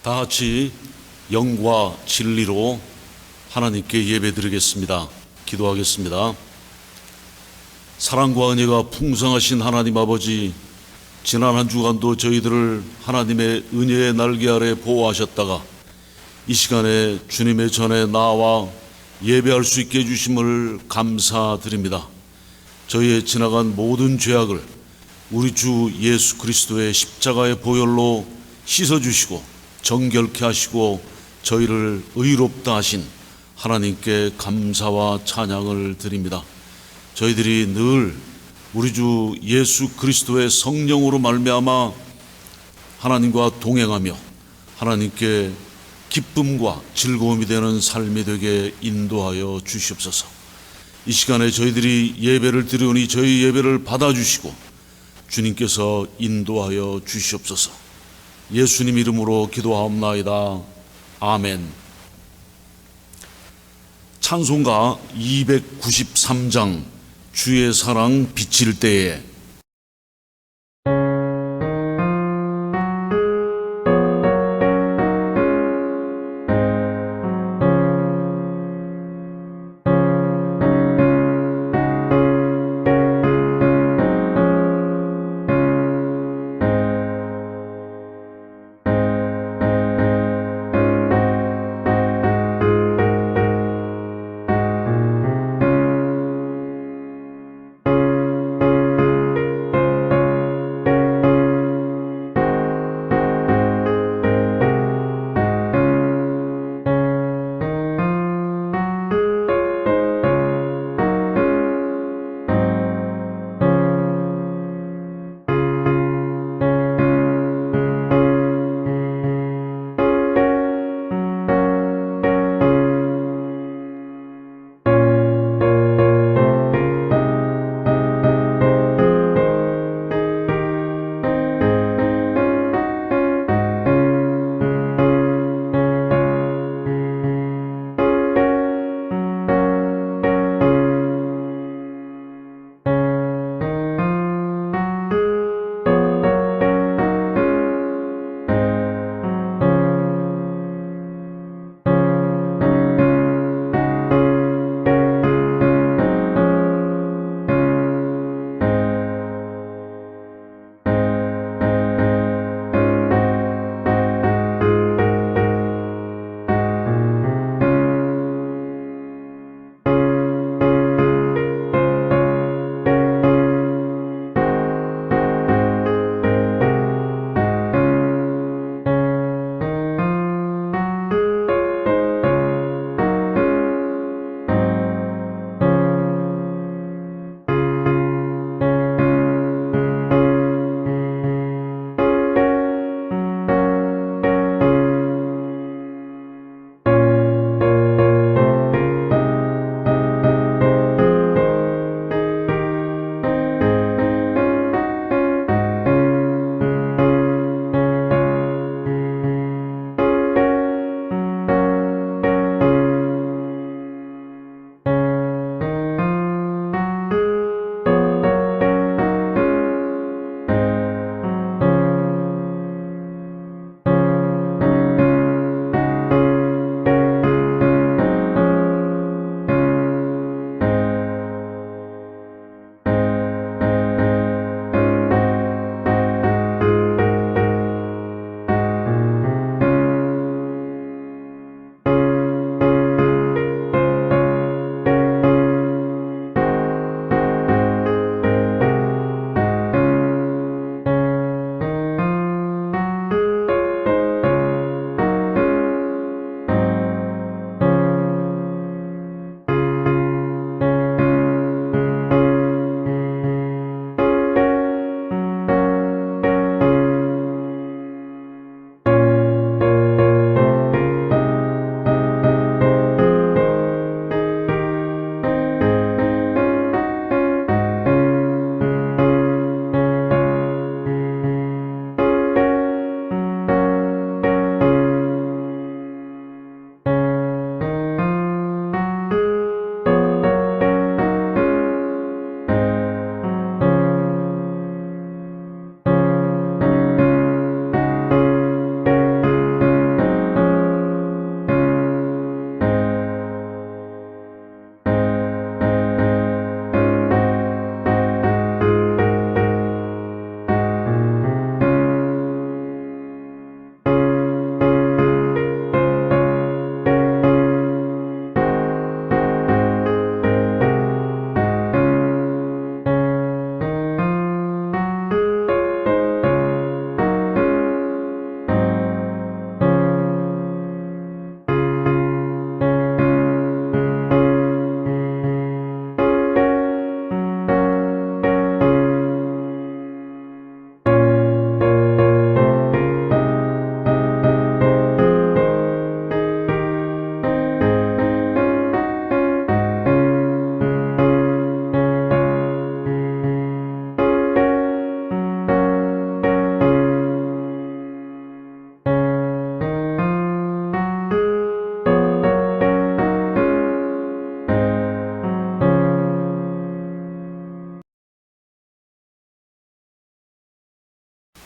다 같이 영과 진리로 하나님께 예배드리겠습니다. 기도하겠습니다. 사랑과 은혜가 풍성하신 하나님 아버지, 지난 한 주간도 저희들을 하나님의 은혜의 날개 아래 보호하셨다가 이 시간에 주님의 전에 나와 예배할 수 있게 해주심을 감사드립니다. 저희의 지나간 모든 죄악을 우리 주 예수 그리스도의 십자가의 보혈로 씻어주시고 정결케 하시고 저희를 의롭다 하신 하나님께 감사와 찬양을 드립니다. 저희들이 늘 우리 주 예수 그리스도의 성령으로 말미암아 하나님과 동행하며 하나님께 기쁨과 즐거움이 되는 삶이 되게 인도하여 주시옵소서. 이 시간에 저희들이 예배를 드리오니 저희 예배를 받아주시고 주님께서 인도하여 주시옵소서. 예수님 이름으로 기도하옵나이다. 아멘. 찬송가 293장 주의 사랑 비칠 때에.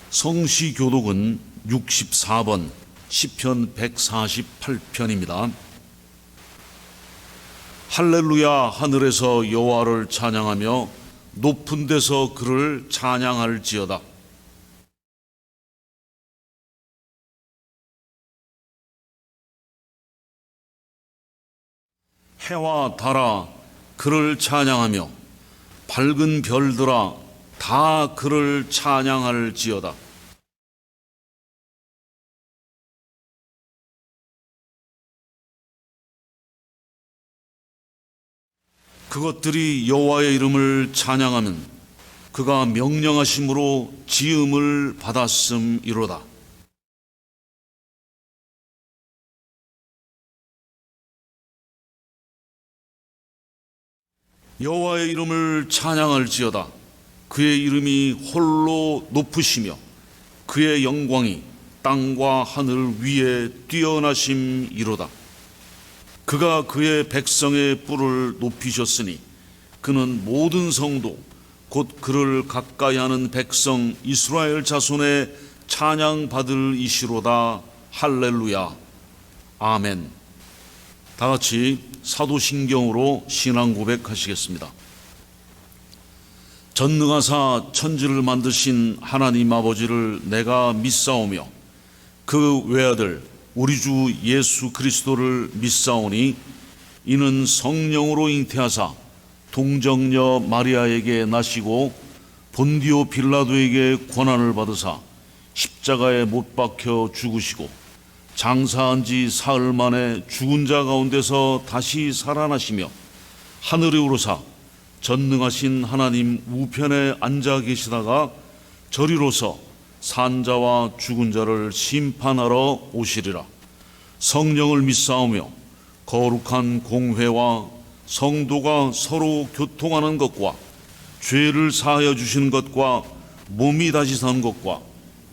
성시교독은 64번 시편 148편입니다. 할렐루야, 하늘에서 여호와를 찬양하며 높은 데서 그를 찬양할지어다. 해와 달아 그를 찬양하며 밝은 별들아 다 그를 찬양할지어다. 그것들이 여호와의 이름을 찬양하면 그가 명령하심으로 지음을 받았음이로다. 여호와의 이름을 찬양할지어다. 그의 이름이 홀로 높으시며 그의 영광이 땅과 하늘 위에 뛰어나심이로다. 그가 그의 백성의 뿔을 높이셨으니 그는 모든 성도 곧 그를 가까이하는 백성 이스라엘 자손의 찬양받을 이시로다. 할렐루야. 아멘. 다 같이 사도신경으로 신앙 고백하시겠습니다. 전능하사 천지를 만드신 하나님 아버지를 내가 믿사오며 그 외아들 우리 주 예수 그리스도를 믿사오니 이는 성령으로 잉태하사 동정녀 마리아에게 나시고 본디오 빌라도에게 고난을 받으사 십자가에 못 박혀 죽으시고 장사한 지 사흘 만에 죽은 자 가운데서 다시 살아나시며 하늘에 오르사 전능하신 하나님 우편에 앉아 계시다가 저리로서 산자와 죽은 자를 심판하러 오시리라. 성령을 믿사오며 거룩한 공회와 성도가 서로 교통하는 것과 죄를 사하여 주시는 것과 몸이 다시 사는 것과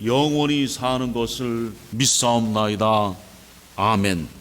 영원히 사는 것을 믿사옵나이다. 아멘.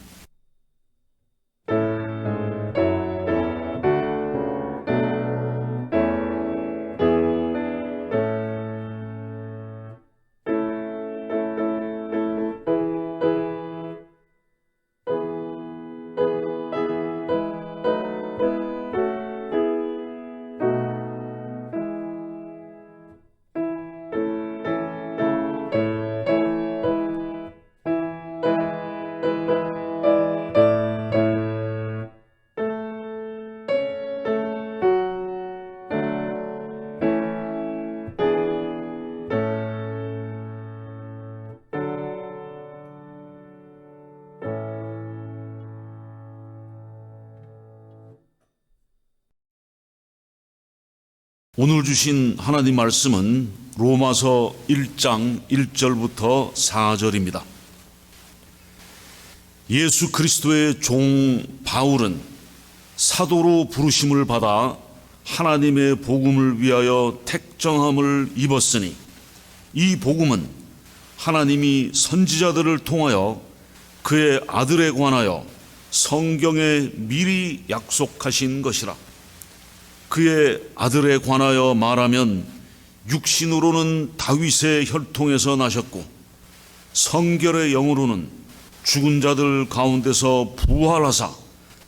오늘 주신 하나님 말씀은 로마서 1장 1절부터 4절입니다. 예수 그리스도의 종 바울은 사도로 부르심을 받아 하나님의 복음을 위하여 택정함을 입었으니 이 복음은 하나님이 선지자들을 통하여 그의 아들에 관하여 성경에 미리 약속하신 것이라. 그의 아들에 관하여 말하면 육신으로는 다윗의 혈통에서 나셨고 성결의 영으로는 죽은 자들 가운데서 부활하사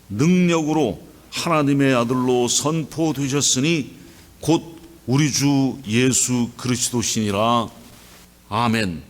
능력으로 하나님의 아들로 선포되셨으니 곧 우리 주 예수 그리스도시니라. 아멘.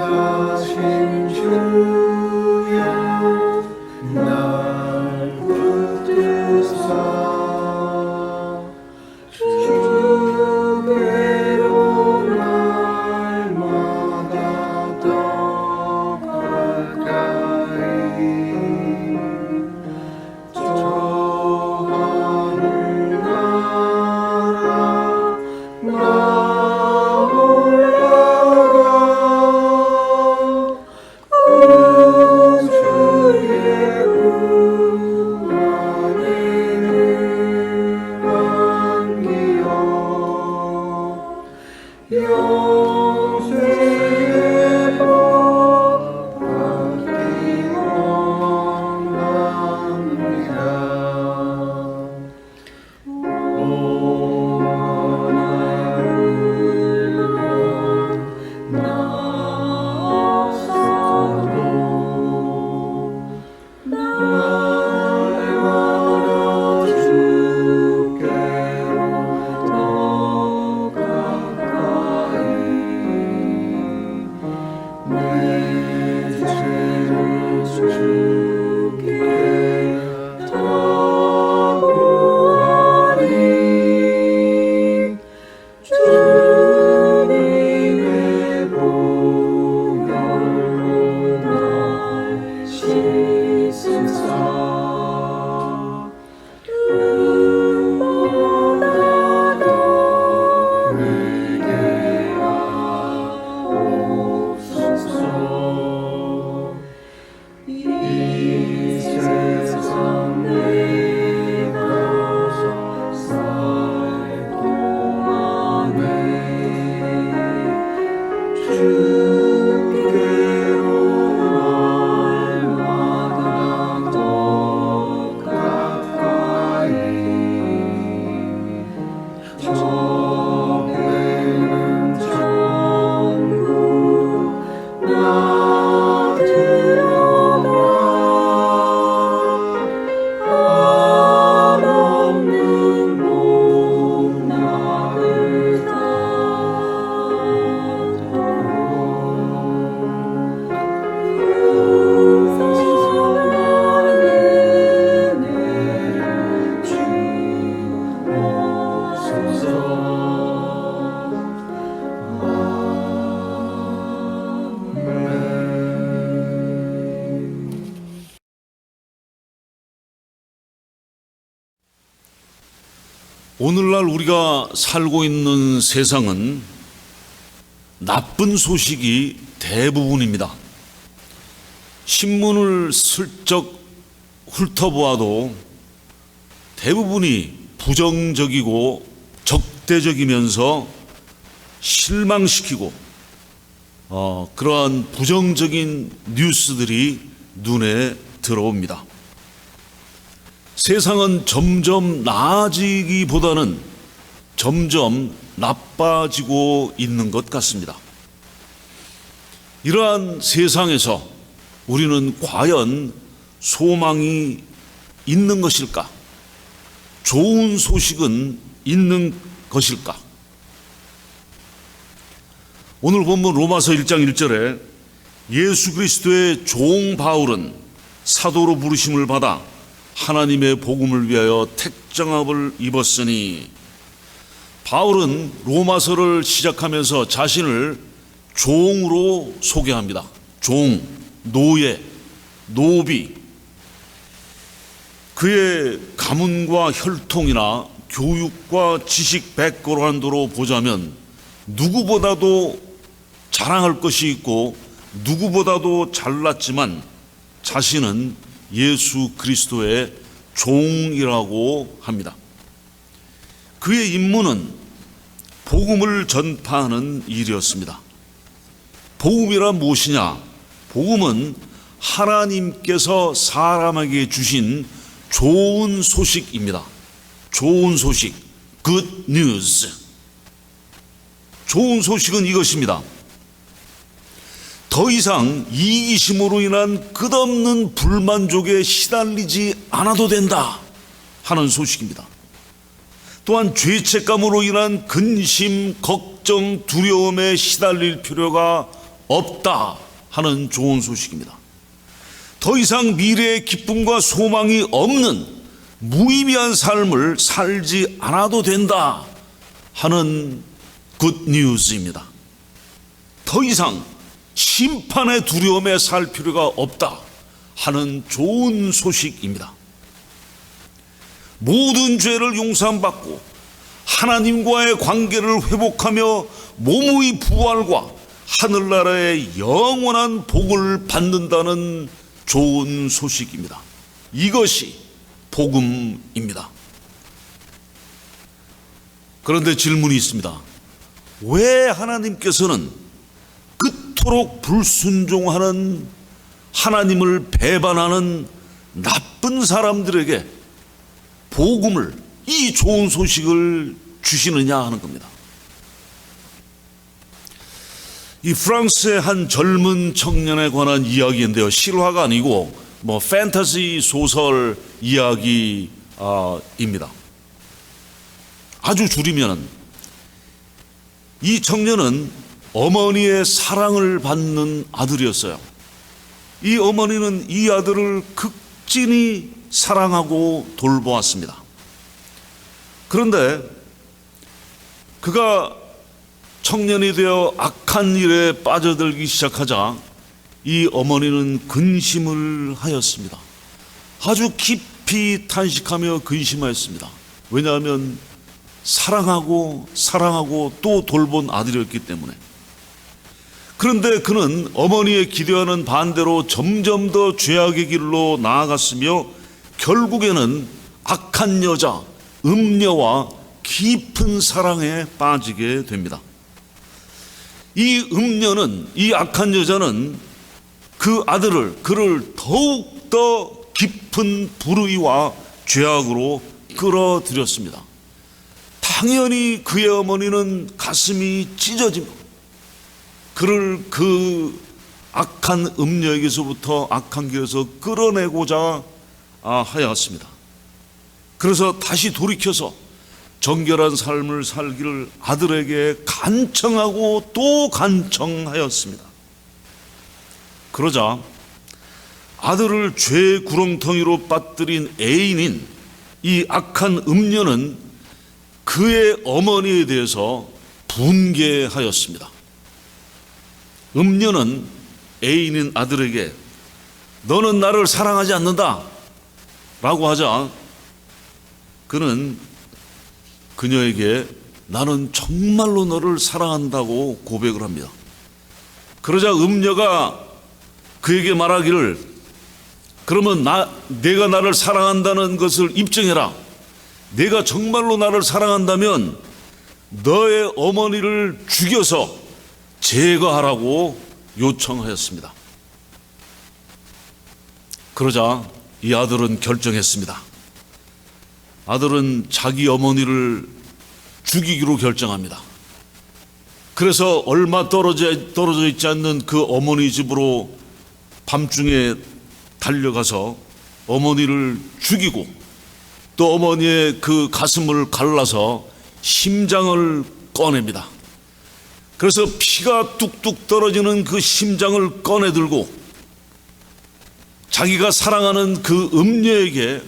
귀하신 주 오늘날 우리가 살고 있는 세상은 나쁜 소식이 대부분입니다. 신문을 슬쩍 훑어보아도 대부분이 부정적이고 적대적이면서 실망시키고 그러한 부정적인 뉴스들이 눈에 들어옵니다. 세상은 점점 나아지기보다는 점점 나빠지고 있는 것 같습니다. 이러한 세상에서 우리는 과연 소망이 있는 것일까? 좋은 소식은 있는 것일까? 오늘 본문 로마서 1장 1절에 예수 그리스도의 종 바울은 사도로 부르심을 받아 하나님의 복음을 위하여 택정함을 입었으니, 바울은 로마서를 시작하면서 자신을 종으로 소개합니다. 종, 노예, 노비. 그의 가문과 혈통이나 교육과 지식 백그라운드로 보자면 누구보다도 자랑할 것이 있고 누구보다도 잘났지만 자신은 예수 그리스도의 종이라고 합니다. 그의 임무는 복음을 전파하는 일이었습니다. 복음이란 무엇이냐? 복음은 하나님께서 사람에게 주신 좋은 소식입니다. 좋은 소식, good news. 좋은 소식은 이것입니다. 더 이상 이기심으로 인한 끝없는 불만족에 시달리지 않아도 된다 하는 소식입니다. 또한 죄책감으로 인한 근심, 걱정, 두려움에 시달릴 필요가 없다 하는 좋은 소식입니다. 더 이상 미래의 기쁨과 소망이 없는 무의미한 삶을 살지 않아도 된다 하는 굿뉴스입니다. 더 이상 심판의 두려움에 살 필요가 없다 하는 좋은 소식입니다. 모든 죄를 용서받고 하나님과의 관계를 회복하며 몸의 부활과 하늘나라의 영원한 복을 받는다는 좋은 소식입니다. 이것이 복음입니다. 그런데 질문이 있습니다. 왜 하나님께서는 그토록 불순종하는, 하나님을 배반하는 나쁜 사람들에게 복음을, 이 좋은 소식을 주시느냐 하는 겁니다. 이 프랑스의 한 젊은 청년에 관한 이야기인데요. 실화가 아니고 판타지 소설 이야기입니다. 아주 줄이면 이 청년은 어머니의 사랑을 받는 아들이었어요. 이 어머니는 이 아들을 극진히 사랑하고 돌보았습니다. 그런데 그가 청년이 되어 악한 일에 빠져들기 시작하자 이 어머니는 근심을 하였습니다. 아주 깊이 탄식하며 근심하였습니다. 왜냐하면 사랑하고 또 돌본 아들이었기 때문에. 그런데 그는 어머니의 기대와는 반대로 점점 더 죄악의 길로 나아갔으며 결국에는 악한 여자, 음녀와 깊은 사랑에 빠지게 됩니다. 이 음녀는, 이 악한 여자는 그 아들을, 그를 더욱더 깊은 불의와 죄악으로 끌어들였습니다. 당연히 그의 어머니는 가슴이 찢어집니다. 그를 그 악한 음녀에게서부터, 악한 길에서 끌어내고자 하였습니다. 그래서 다시 돌이켜서 정결한 삶을 살기를 아들에게 간청하고 또 간청하였습니다. 그러자 아들을 죄 구렁텅이로 빠뜨린 애인인 이 악한 음녀는 그의 어머니에 대해서 분개하였습니다. 음녀는 애인인 아들에게 너는 나를 사랑하지 않는다 라고 하자 그는 그녀에게 나는 정말로 너를 사랑한다고 고백을 합니다. 그러자 음녀가 그에게 말하기를 그러면 내가 나를 사랑한다는 것을 입증해라. 내가 정말로 나를 사랑한다면 너의 어머니를 죽여서 제거하라고 요청하였습니다. 그러자 이 아들은 결정했습니다. 아들은 자기 어머니를 죽이기로 결정합니다. 그래서 얼마 떨어져 있지 않는 그 어머니 집으로 밤중에 달려가서 어머니를 죽이고 또 어머니의 그 가슴을 갈라서 심장을 꺼냅니다. 그래서 피가 뚝뚝 떨어지는 그 심장을 꺼내 들고 자기가 사랑하는 그 음녀에게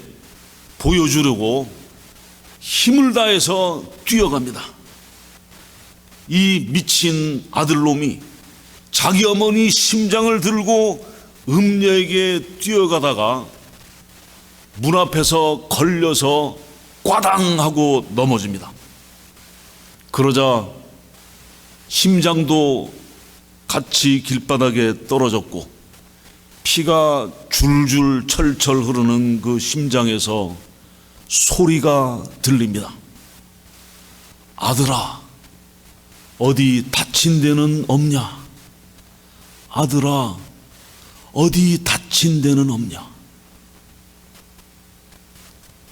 보여주려고 힘을 다해서 뛰어갑니다. 이 미친 아들놈이 자기 어머니 심장을 들고 음녀에게 뛰어가다가 문 앞에서 걸려서 꽈당 하고 넘어집니다. 그러자 심장도 같이 길바닥에 떨어졌고 피가 줄줄 철철 흐르는 그 심장에서 소리가 들립니다. 아들아, 어디 다친 데는 없냐? 아들아, 어디 다친 데는 없냐?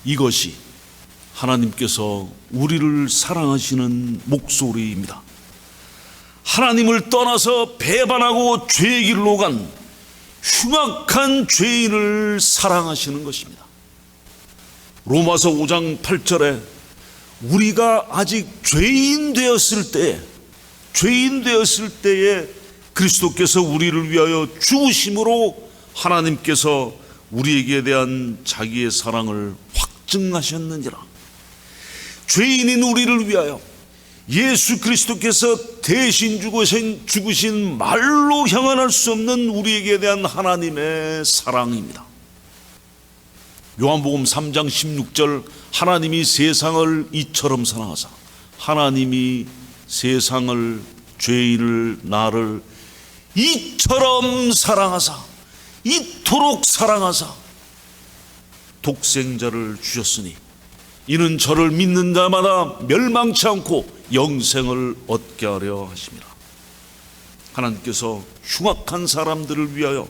이것이 하나님께서 우리를 사랑하시는 목소리입니다. 하나님을 떠나서 배반하고 죄의 길로 간 흉악한 죄인을 사랑하시는 것입니다. 로마서 5장 8절에 우리가 아직 죄인 되었을 때에 그리스도께서 우리를 위하여 죽으심으로 하나님께서 우리에게 대한 자기의 사랑을 확증하셨느니라. 죄인인 우리를 위하여 예수 그리스도께서 대신 죽으신 말로 형언할 수 없는 우리에게 대한 하나님의 사랑입니다. 요한복음 3장 16절 하나님이 세상을 이처럼 사랑하사 하나님이 세상을 죄인을 나를 이처럼 사랑하사 이토록 사랑하사 독생자를 주셨으니 이는 저를 믿는 자마다 멸망치 않고 영생을 얻게 하려 하심이라. 하나님께서 흉악한 사람들을 위하여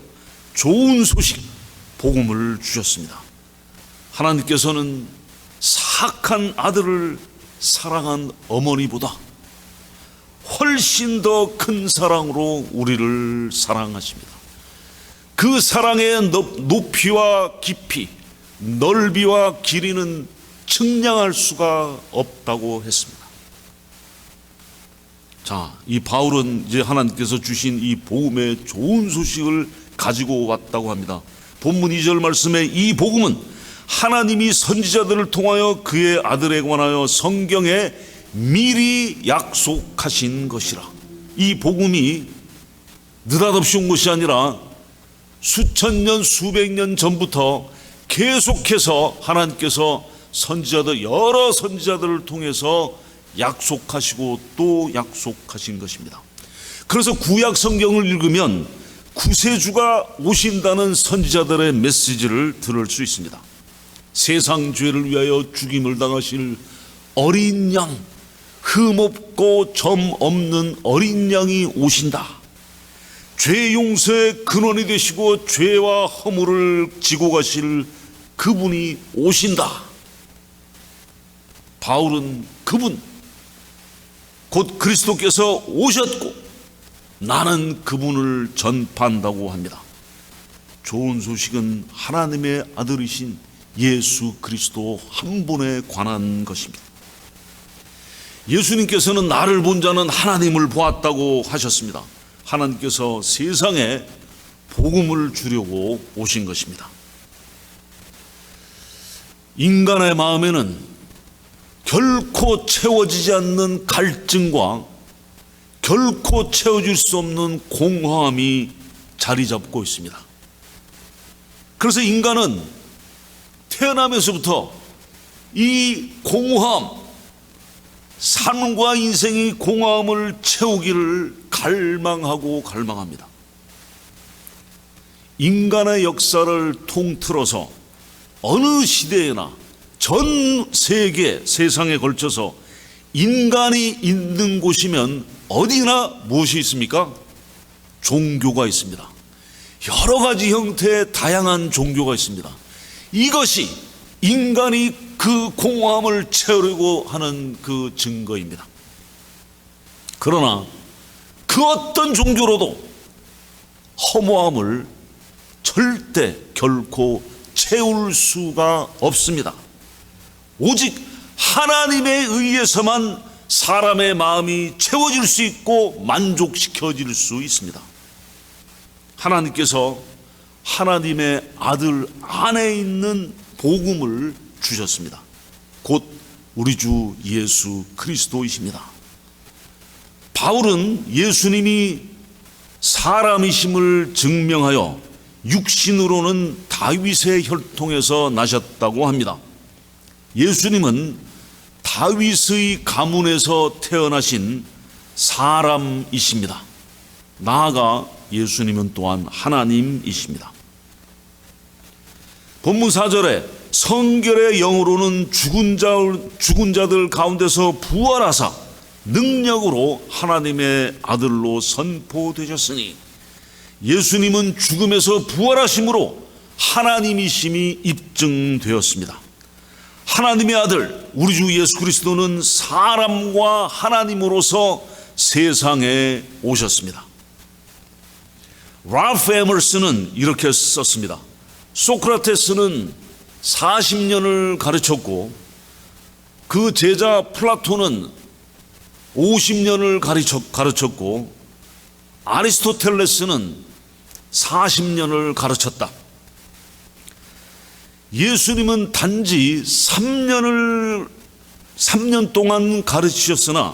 좋은 소식 복음을 주셨습니다. 하나님께서는 사악한 아들을 사랑한 어머니보다 훨씬 더 큰 사랑으로 우리를 사랑하십니다. 그 사랑의 높이와 깊이, 넓이와 길이는 측량할 수가 없다고 했습니다. 자, 이 바울은 이제 하나님께서 주신 이 복음의 좋은 소식을 가지고 왔다고 합니다. 본문 2절 말씀에 이 복음은 하나님이 선지자들을 통하여 그의 아들에 관하여 성경에 미리 약속하신 것이라. 이 복음이 느닷없이 온 것이 아니라 수천 년 수백 년 전부터 계속해서 하나님께서 여러 선지자들을 통해서 약속하시고 또 약속하신 것입니다. 그래서 구약 성경을 읽으면 구세주가 오신다는 선지자들의 메시지를 들을 수 있습니다. 세상 죄를 위하여 죽임을 당하실 어린 양, 흠없고 점 없는 어린 양이 오신다. 죄 용서의 근원이 되시고 죄와 허물을 지고 가실 그분이 오신다. 바울은 그분, 곧 그리스도께서 오셨고 나는 그분을 전파한다고 합니다. 좋은 소식은 하나님의 아들이신 예수 그리스도 한 분에 관한 것입니다. 예수님께서는 나를 본 자는 하나님을 보았다고 하셨습니다. 하나님께서 세상에 복음을 주려고 오신 것입니다. 인간의 마음에는 결코 채워지지 않는 갈증과 결코 채워질 수 없는 공허함이 자리 잡고 있습니다. 그래서 인간은 태어나면서부터 이 공허함, 삶과 인생이 공허함을 채우기를 갈망하고 갈망합니다. 인간의 역사를 통틀어서 어느 시대에나 전 세계 세상에 걸쳐서 인간이 있는 곳이면 어디나 무엇이 있습니까? 종교가 있습니다. 여러 가지 형태의 다양한 종교가 있습니다. 이것이 인간이 그 공허함을 채우려고 하는 그 증거입니다. 그러나 그 어떤 종교로도 허무함을 절대 결코 채울 수가 없습니다. 오직 하나님에 의해서만 사람의 마음이 채워질 수 있고 만족시켜질 수 있습니다. 하나님께서 하나님의 아들 안에 있는 복음을 주셨습니다. 곧 우리 주 예수 그리스도이십니다. 바울은 예수님이 사람이심을 증명하여 육신으로는 다윗의 혈통에서 나셨다고 합니다. 예수님은 다윗의 가문에서 태어나신 사람이십니다. 나아가 예수님은 또한 하나님이십니다. 본문 4절에 성결의 영으로는 죽은 자들 가운데서 부활하사 능력으로 하나님의 아들로 선포되셨으니, 예수님은 죽음에서 부활하심으로 하나님이심이 입증되었습니다. 하나님의 아들 우리 주 예수 그리스도는 사람과 하나님으로서 세상에 오셨습니다. 랄프 에머슨은 이렇게 썼습니다. 소크라테스는 40년을 가르쳤고 그 제자 플라톤은 50년을 가르쳤고 아리스토텔레스는 40년을 가르쳤다. 예수님은 단지 3년 동안 가르치셨으나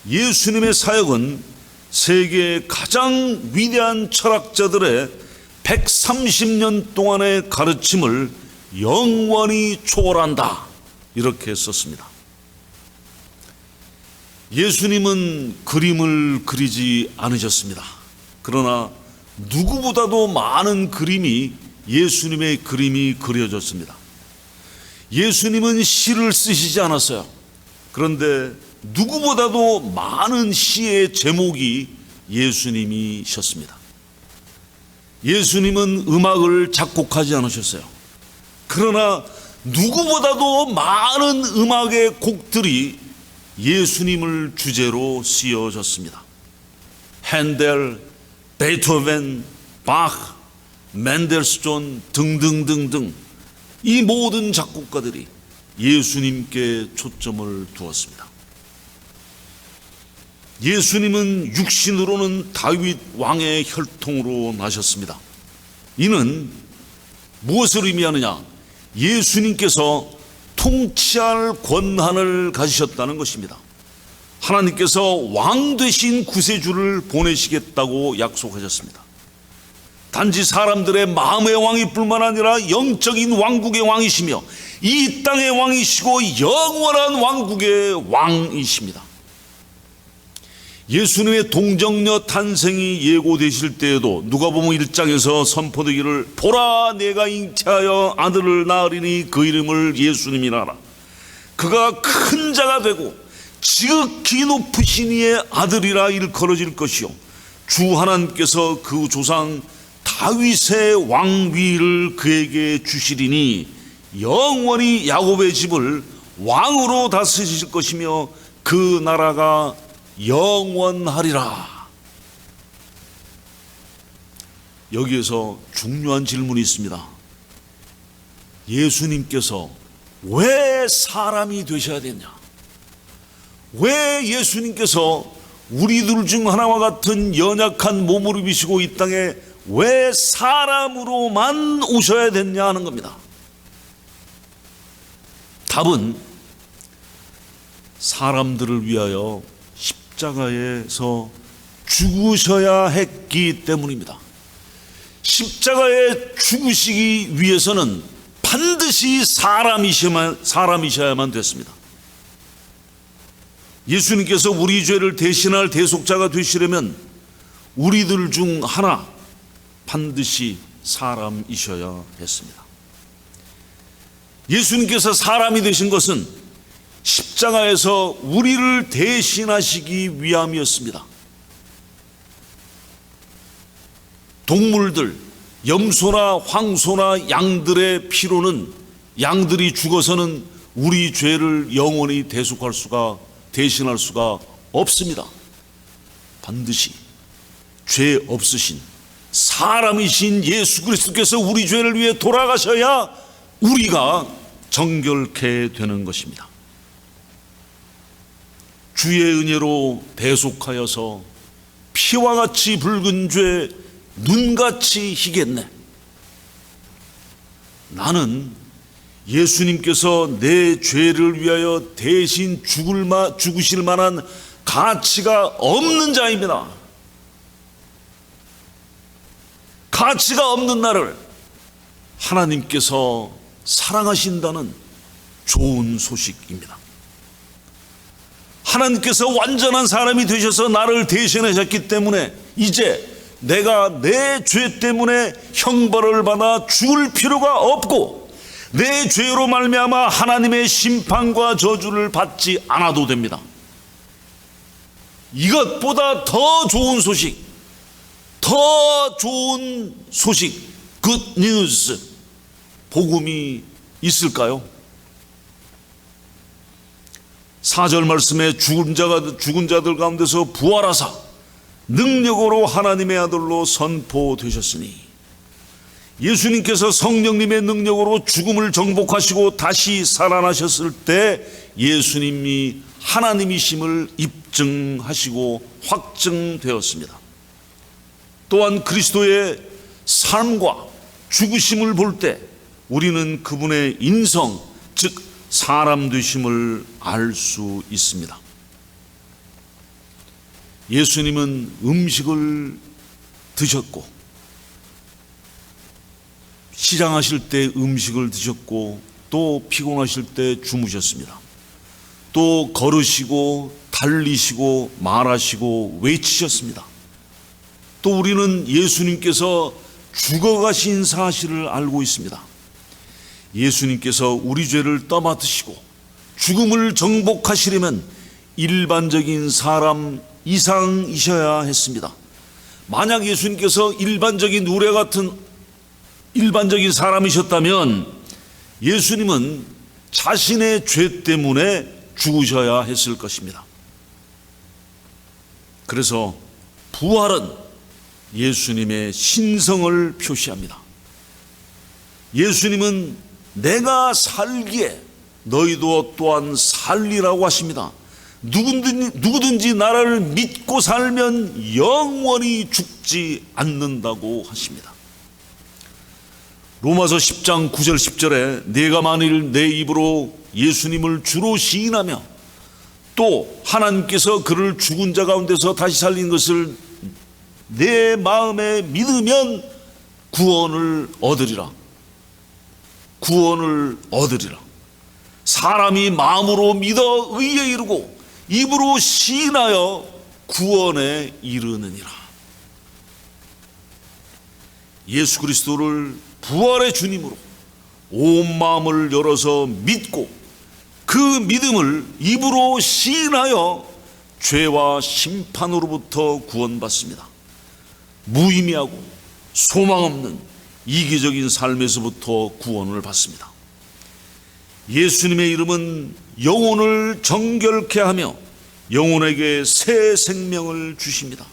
예수님의 사역은 세계의 가장 위대한 철학자들의 130년 동안의 가르침을 영원히 초월한다. 이렇게 썼습니다. 예수님은 그림을 그리지 않으셨습니다. 그러나 누구보다도 많은 그림이 예수님의 그림이 그려졌습니다. 예수님은 시를 쓰시지 않았어요. 그런데 누구보다도 많은 시의 제목이 예수님이셨습니다. 예수님은 음악을 작곡하지 않으셨어요. 그러나 누구보다도 많은 음악의 곡들이 예수님을 주제로 쓰여졌습니다. 핸델, 베토벤, 바흐, 멘델스존 등등등등, 이 모든 작곡가들이 예수님께 초점을 두었습니다. 예수님은 육신으로는 다윗 왕의 혈통으로 나셨습니다. 이는 무엇을 의미하느냐? 예수님께서 통치할 권한을 가지셨다는 것입니다. 하나님께서 왕 되신 구세주를 보내시겠다고 약속하셨습니다. 단지 사람들의 마음의 왕일 뿐만 아니라 영적인 왕국의 왕이시며 이 땅의 왕이시고 영원한 왕국의 왕이십니다. 예수님의 동정녀 탄생이 예고되실 때에도 누가복음 1장에서 선포되기를, 보라 내가 잉태하여 아들을 낳으리니 그 이름을 예수님이라 하라. 그가 큰 자가 되고 지극히 높으신 이의 아들이라 일컬어질 것이요 주 하나님께서 그 조상 다윗의 왕위를 그에게 주시리니 영원히 야곱의 집을 왕으로 다스리실 것이며 그 나라가 영원하리라. 여기에서 중요한 질문이 있습니다. 예수님께서 왜 사람이 되셔야 되냐? 왜 예수님께서 우리들 중 하나와 같은 연약한 몸을 입으시고 이 땅에 왜 사람으로만 오셔야 됐냐 하는 겁니다. 답은 사람들을 위하여 십자가에서 죽으셔야 했기 때문입니다. 십자가에 죽으시기 위해서는 반드시 사람이셔야만 됐습니다. 예수님께서 우리 죄를 대신할 대속자가 되시려면 우리들 중 하나 반드시 사람이셔야 했습니다. 예수님께서 사람이 되신 것은 십자가에서 우리를 대신하시기 위함이었습니다. 동물들, 염소나 황소나 양들의 피로는 양들이 죽어서는 우리 죄를 영원히 대신할 수가 없습니다. 반드시 죄 없으신 사람이신 예수 그리스도께서 우리 죄를 위해 돌아가셔야 우리가 정결케 되는 것입니다. 주의 은혜로 대속하여서 피와 같이 붉은 죄 눈같이 희겠네. 나는 예수님께서 내 죄를 위하여 대신 죽으실 만한 가치가 없는 자입니다. 가치가 없는 나를 하나님께서 사랑하신다는 좋은 소식입니다. 하나님께서 완전한 사람이 되셔서 나를 대신하셨기 때문에 이제 내가 내 죄 때문에 형벌을 받아 죽을 필요가 없고 내 죄로 말미암아 하나님의 심판과 저주를 받지 않아도 됩니다. 이것보다 더 좋은 소식, good news, 복음이 있을까요? 4절 말씀에 죽은 자들 가운데서 부활하사 능력으로 하나님의 아들로 선포되셨으니, 예수님께서 성령님의 능력으로 죽음을 정복하시고 다시 살아나셨을 때 예수님이 하나님이심을 입증하시고 확증되었습니다. 또한 그리스도의 삶과 죽으심을 볼 때 우리는 그분의 인성, 즉 사람 되심을 알 수 있습니다. 예수님은 음식을 드셨고, 시장하실 때 음식을 드셨고, 또 피곤하실 때 주무셨습니다. 또 걸으시고 달리시고 말하시고 외치셨습니다. 또 우리는 예수님께서 죽어가신 사실을 알고 있습니다. 예수님께서 우리 죄를 떠맡으시고 죽음을 정복하시려면 일반적인 사람 이상이셔야 했습니다. 만약 예수님께서 일반적인 우레 같은 일반적인 사람이셨다면 예수님은 자신의 죄 때문에 죽으셔야 했을 것입니다. 그래서 부활은 예수님의 신성을 표시합니다. 예수님은 내가 살기에 너희도 또한 살리라고 하십니다. 누구든지 나를 믿고 살면 영원히 죽지 않는다고 하십니다. 로마서 10장 9절 10절에 내가 만일 내 입으로 예수님을 주로 시인하며 또 하나님께서 그를 죽은 자 가운데서 다시 살린 것을 내 마음에 믿으면 구원을 얻으리라. 구원을 얻으리라. 사람이 마음으로 믿어 의에 이르고 입으로 시인하여 구원에 이르느니라. 예수 그리스도를 부활의 주님으로 온 마음을 열어서 믿고 그 믿음을 입으로 시인하여 죄와 심판으로부터 구원받습니다. 무의미하고 소망 없는 이기적인 삶에서부터 구원을 받습니다. 예수님의 이름은 영혼을 정결케 하며 영혼에게 새 생명을 주십니다.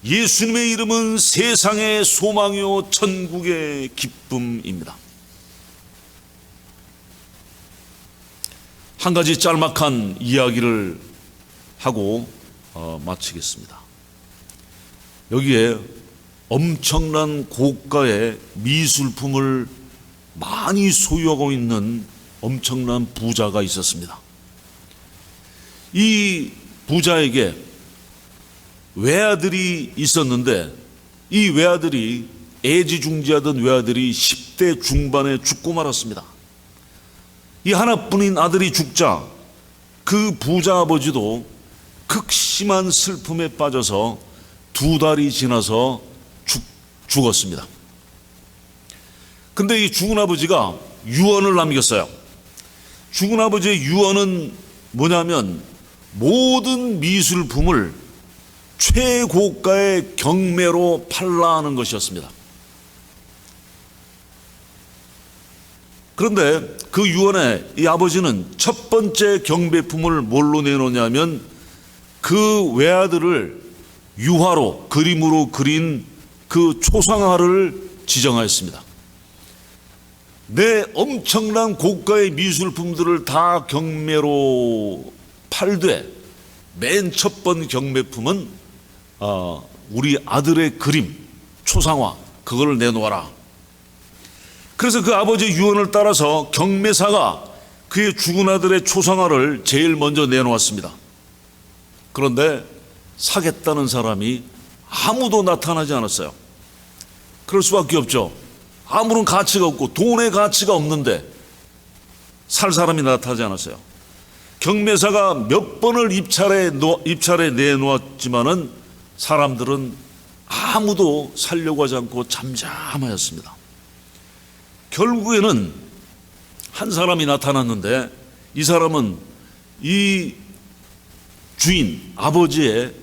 예수님의 이름은 세상의 소망이요 천국의 기쁨입니다. 한 가지 짤막한 이야기를 하고 마치겠습니다. 여기에 엄청난 고가의 미술품을 많이 소유하고 있는 엄청난 부자가 있었습니다. 이 부자에게 외아들이 있었는데 이 외아들이 애지중지하던 외아들이 10대 중반에 죽고 말았습니다. 이 하나뿐인 아들이 죽자 그 부자 아버지도 극심한 슬픔에 빠져서 2달이 지나서 죽었습니다. 근데 이 죽은 아버지가 유언을 남겼어요. 죽은 아버지의 유언은 뭐냐면 모든 미술품을 최고가의 경매로 팔라 하는 것이었습니다. 그런데 그 유언에 이 아버지는 첫 번째 경매품을 뭘로 내놓냐면 그 외아들을 유화로, 그림으로 그린 그 초상화를 지정하였습니다. 내 엄청난 고가의 미술품들을 다 경매로 팔되 맨 첫 번 경매품은 우리 아들의 그림, 초상화, 그걸 내놓아라. 그래서 그 아버지의 유언을 따라서 경매사가 그의 죽은 아들의 초상화를 제일 먼저 내놓았습니다. 그런데 사겠다는 사람이 아무도 나타나지 않았어요. 그럴 수밖에 없죠. 아무런 가치가 없고 돈의 가치가 없는데 살 사람이 나타나지 않았어요. 경매사가 몇 번을 입찰에 내놓았지만은 사람들은 아무도 살려고 하지 않고 잠잠하였습니다. 결국에는 한 사람이 나타났는데 이 사람은 이 주인, 아버지의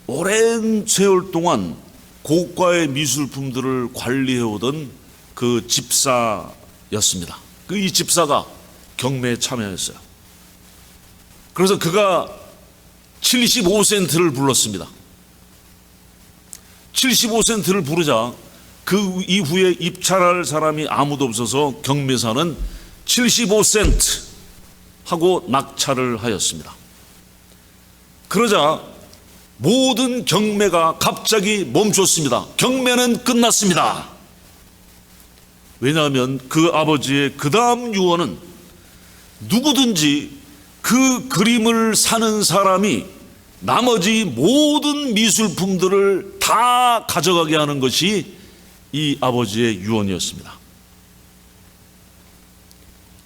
오랜 세월 동안 고가의 미술품들을 관리해오던 그 집사였습니다. 이 집사가 경매에 참여했어요. 그래서 그가 75센트를 불렀습니다. 75센트를 부르자 그 이후에 입찰할 사람이 아무도 없어서 경매사는 75센트 하고 낙찰을 하였습니다. 그러자 모든 경매가 갑자기 멈췄습니다. 경매는 끝났습니다. 왜냐하면 그 아버지의 그 다음 유언은 누구든지 그 그림을 사는 사람이 나머지 모든 미술품들을 다 가져가게 하는 것이 이 아버지의 유언이었습니다.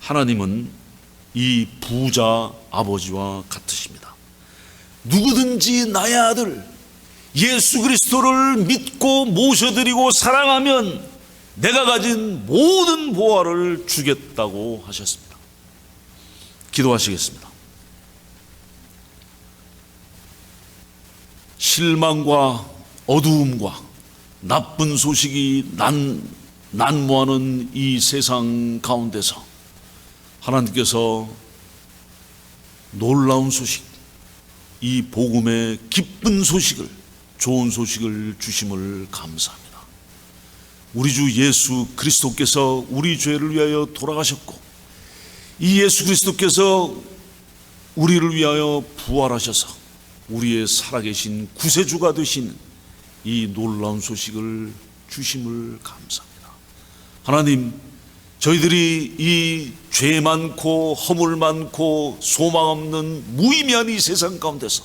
하나님은 이 부자 아버지와 같으십니다. 누구든지 나의 아들 예수 그리스도를 믿고 모셔드리고 사랑하면 내가 가진 모든 보화를 주겠다고 하셨습니다. 기도하시겠습니다. 실망과 어두움과 나쁜 소식이 난무하는 이 세상 가운데서 하나님께서 놀라운 소식, 이 복음의 기쁜 소식을, 좋은 소식을 주심을 감사합니다. 우리 주 예수 그리스도께서 우리 죄를 위하여 돌아가셨고 이 예수 그리스도께서 우리를 위하여 부활하셔서 우리의 살아계신 구세주가 되신 이 놀라운 소식을 주심을 감사합니다. 하나님, 저희들이 이 죄 많고 허물 많고 소망 없는 무의미한 이 세상 가운데서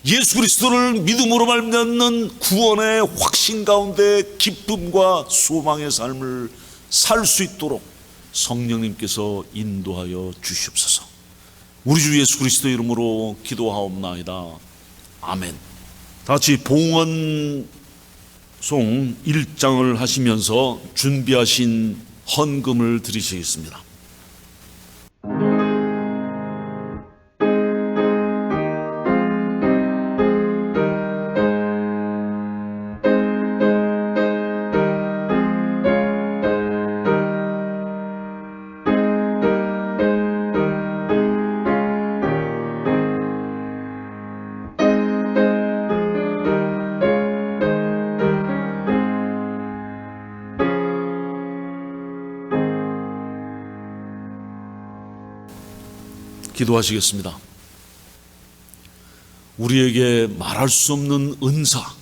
예수 그리스도를 믿음으로 말미암는 구원의 확신 가운데 기쁨과 소망의 삶을 살 수 있도록 성령님께서 인도하여 주시옵소서. 우리 주 예수 그리스도의 이름으로 기도하옵나이다. 아멘. 다 같이 봉헌송 1장을 하시면서 준비하신 헌금을 드리시겠습니다. 기도하시겠습니다. 우리에게 말할 수 없는 은사,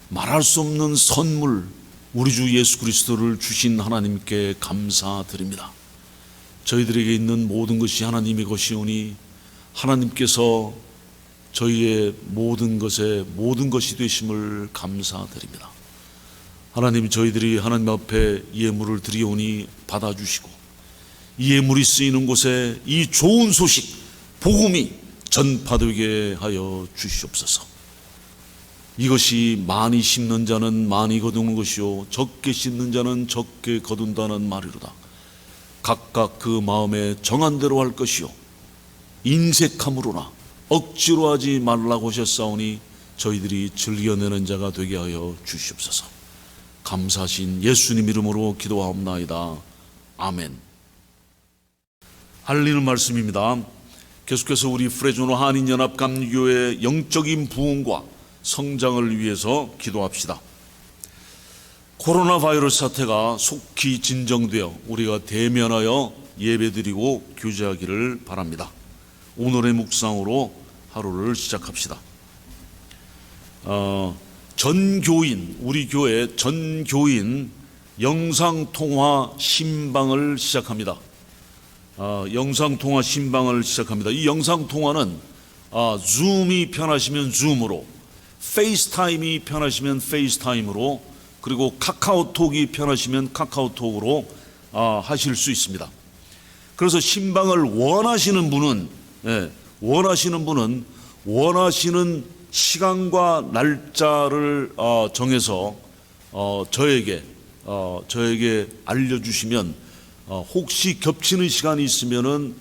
말할 수 없는 선물, 우리 주 예수 그리스도를 주신 하나님께 감사드립니다. 저희들에게 있는 모든 것이 하나님의 것이오니 하나님께서 저희의 모든 것에 모든 것이 되심을 감사드립니다. 하나님, 저희들이 하나님 앞에 예물을 드리오니 받아주시고 이 예물이 쓰이는 곳에 이 좋은 소식, 복음이 전파되게 하여 주시옵소서. 이것이 많이 심는 자는 많이 거두는 것이요 적게 심는 자는 적게 거둔다는 말이로다. 각각 그 마음에 정한 대로 할 것이요 인색함으로나 억지로 하지 말라고 하셨사오니 저희들이 즐겨내는 자가 되게 하여 주시옵소서. 감사하신 예수님 이름으로 기도하옵나이다. 아멘. 할리는 말씀입니다. 계속해서 우리 프레조노 한인연합감리교회의 영적인 부흥과 성장을 위해서 기도합시다. 코로나 바이러스 사태가 속히 진정되어 우리가 대면하여 예배드리고 교제하기를 바랍니다. 오늘의 묵상으로 하루를 시작합시다. 전교인, 우리 교회 전교인 영상통화 신방을 시작합니다. 영상통화 신방을 시작합니다. 이 영상통화는 줌이 편하시면 줌으로, 페이스타임이 편하시면 페이스타임으로, 그리고 카카오톡이 편하시면 카카오톡으로 하실 수 있습니다. 그래서 신방을 원하시는 분은 원하시는 시간과 날짜를 정해서 저에게 알려주시면 혹시 겹치는 시간이 있으면은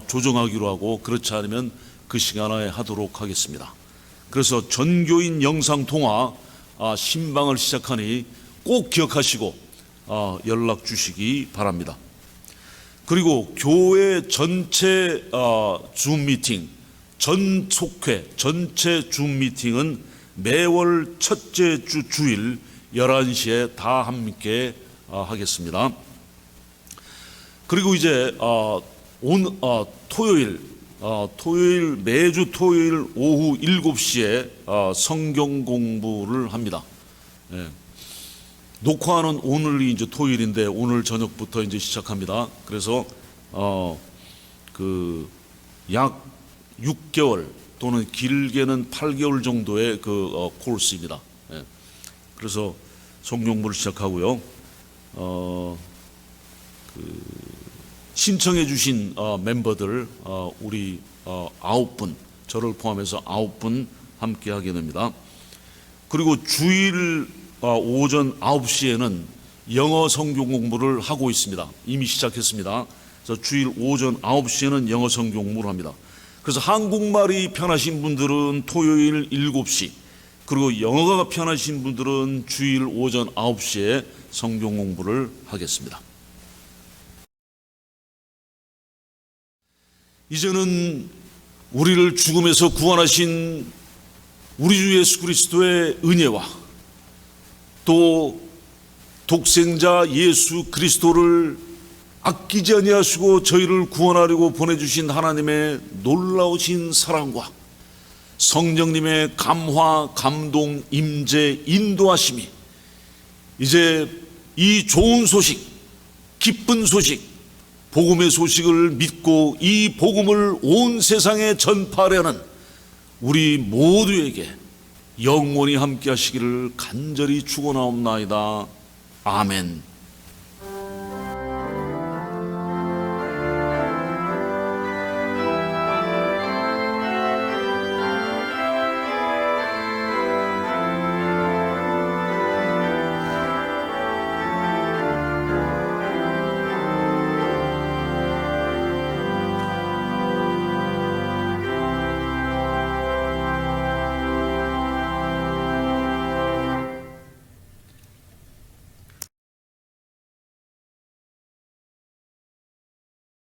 조정하기로 하고, 그렇지 않으면 그 시간에 하도록 하겠습니다. 그래서 전교인 영상통화 신방을 시작하니 꼭 기억하시고 연락 주시기 바랍니다. 그리고 교회 전체 줌 미팅, 전 속회 전체 줌 미팅은 매월 첫째 주 주일 11시에 다 함께 하겠습니다. 그리고 이제 토요일 매주 토요일 오후 7시에 성경 공부를 합니다. 녹화는 오늘이 이제 토요일인데 오늘 저녁부터 이제 시작합니다. 그래서 약 6개월 또는 길게는 8개월 정도의 코र्스입니다. 그래서 성경부를 시작하고요. 신청해 주신 멤버들 우리 9분, 저를 포함해서 9분 함께 하게 됩니다. 그리고 주일 오전 9시에는 영어 성경 공부를 하고 있습니다. 이미 시작했습니다. 그래서 주일 오전 9시에는 영어 성경 공부를 합니다. 그래서 한국말이 편하신 분들은 토요일 7시, 그리고 영어가 편하신 분들은 주일 오전 9시에 성경 공부를 하겠습니다. 이제는 우리를 죽음에서 구원하신 우리 주 예수 그리스도의 은혜와 또 독생자 예수 그리스도를 아끼지 아니하시고 저희를 구원하려고 보내주신 하나님의 놀라우신 사랑과 성령님의 감화, 감동, 임재, 인도하심이 이제 이 좋은 소식, 기쁜 소식, 복음의 소식을 믿고 이 복음을 온 세상에 전파하려는 우리 모두에게 영원히 함께 하시기를 간절히 축원하옵나이다. 아멘.